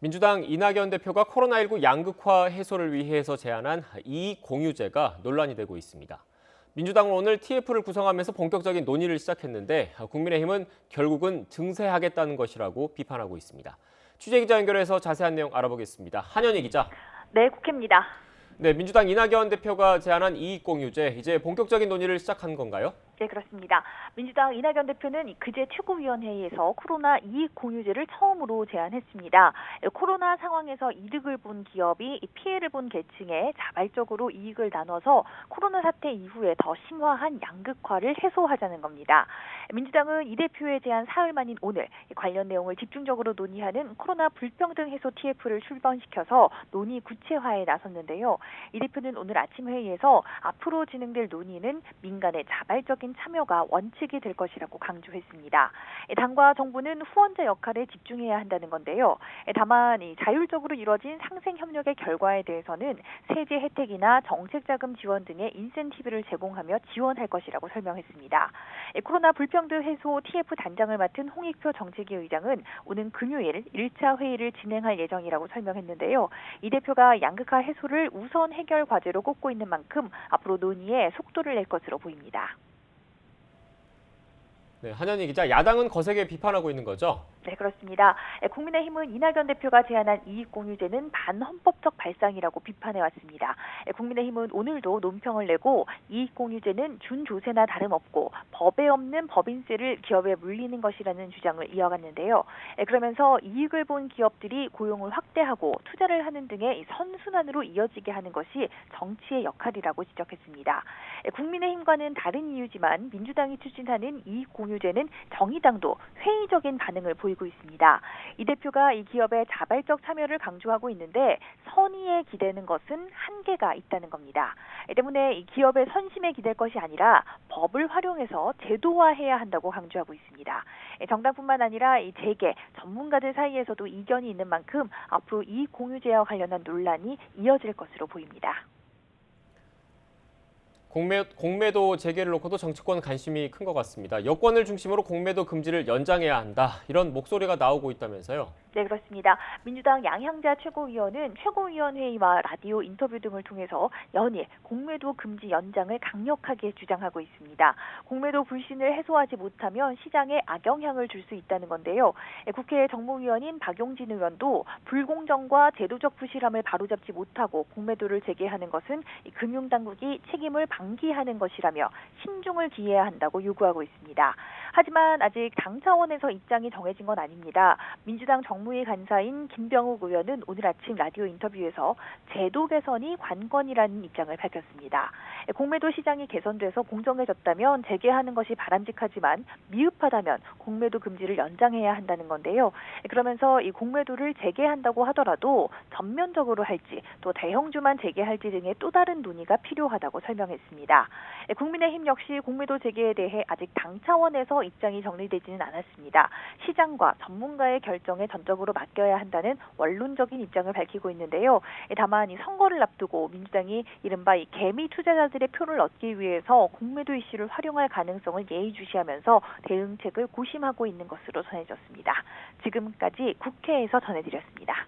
민주당 이낙연 대표가 코로나19 양극화 해소를 위해서 제안한 이익공유제가 논란이 되고 있습니다. 민주당은 오늘 TF를 구성하면서 본격적인 논의를 시작했는데 국민의힘은 결국은 증세하겠다는 것이라고 비판하고 있습니다. 취재기자 연결해서 자세한 내용 알아보겠습니다. 한현희 기자. 네, 국회입니다. 네, 민주당 이낙연 대표가 제안한 이익공유제, 이제 본격적인 논의를 시작한 건가요? 네, 그렇습니다. 민주당 이낙연 대표는 그제 최고위원회의에서 코로나 이익 공유제를 처음으로 제안했습니다. 코로나 상황에서 이득을 본 기업이 피해를 본 계층에 자발적으로 이익을 나눠서 코로나 사태 이후에 더 심화한 양극화를 해소하자는 겁니다. 민주당은 이 대표의 제안 사흘 만인 오늘 관련 내용을 집중적으로 논의하는 코로나 불평등 해소 TF를 출범시켜서 논의 구체화에 나섰는데요. 이 대표는 오늘 아침 회의에서 앞으로 진행될 논의는 민간의 자발적인 참여가 원칙이 될 것이라고 강조했습니다. 당과 정부는 후원자 역할에 집중해야 한다는 건데요. 다만 자율적으로 이뤄진 상생 협력의 결과에 대해서는 세제 혜택이나 정책 자금 지원 등의 인센티브를 제공하며 지원할 것이라고 설명했습니다. 코로나 불평등 해소 TF 단장을 맡은 홍익표 정책위 의장은 오는 금요일 1차 회의를 진행할 예정이라고 설명했는데요. 이 대표가 양극화 해소를 우선 해결 과제로 꼽고 있는 만큼 앞으로 논의에 속도를 낼 것으로 보입니다. 네, 한현희 기자, 야당은 거세게 비판하고 있는 거죠? 네, 그렇습니다. 국민의힘은 이낙연 대표가 제안한 이익공유제는 반헌법적 발상이라고 비판해왔습니다. 국민의힘은 오늘도 논평을 내고 이익공유제는 준조세나 다름없고 법에 없는 법인세를 기업에 물리는 것이라는 주장을 이어갔는데요. 그러면서 이익을 본 기업들이 고용을 확대하고 투자를 하는 등의 선순환으로 이어지게 하는 것이 정치의 역할이라고 지적했습니다. 국민의힘과는 다른 이유지만 민주당이 추진하는 이익공유제는 정의당도 회의적인 반응을 보이고 있습니다. 이 대표가 이 기업의 자발적 참여를 강조하고 있는데 선의에 기대는 것은 한계가 있다는 겁니다. 때문에 이 기업의 선심에 기댈 것이 아니라 법을 활용해서 제도화해야 한다고 강조하고 있습니다. 정당뿐만 아니라 이 재계, 전문가들 사이에서도 이견이 있는 만큼 앞으로 이 공유제와 관련한 논란이 이어질 것으로 보입니다. 공매도 재개를 놓고도 정치권 관심이 큰 것 같습니다. 여권을 중심으로 공매도 금지를 연장해야 한다, 이런 목소리가 나오고 있다면서요? 네, 그렇습니다. 민주당 양향자 최고위원은 최고위원회의와 라디오 인터뷰 등을 통해서 연일 공매도 금지 연장을 강력하게 주장하고 있습니다. 공매도 불신을 해소하지 못하면 시장에 악영향을 줄 수 있다는 건데요. 국회 정무위원인 박용진 의원도 불공정과 제도적 부실함을 바로잡지 못하고 공매도를 재개하는 것은 금융당국이 책임을 방기하는 것이라며 신중을 기해야 한다고 요구하고 있습니다. 하지만 아직 당 차원에서 입장이 정해진 건 아닙니다. 민주당 정무위 간사인 김병욱 의원은 오늘 아침 라디오 인터뷰에서 제도 개선이 관건이라는 입장을 밝혔습니다. 공매도 시장이 개선돼서 공정해졌다면 재개하는 것이 바람직하지만 미흡하다면 공매도 금지를 연장해야 한다는 건데요. 그러면서 이 공매도를 재개한다고 하더라도 전면적으로 할지 또 대형주만 재개할지 등의 또 다른 논의가 필요하다고 설명했습니다. 국민의힘 역시 공매도 재개에 대해 아직 당 차원에서 입장이 정리되지는 않았습니다. 시장과 전문가의 결정에 전적으로 맡겨야 한다는 원론적인 입장을 밝히고 있는데요. 다만 이 선거를 앞두고 민주당이 이른바 이 개미 투자자들의 표를 얻기 위해서 공매도 이슈를 활용할 가능성을 예의주시하면서 대응책을 고심하고 있는 것으로 전해졌습니다. 지금까지 국회에서 전해드렸습니다.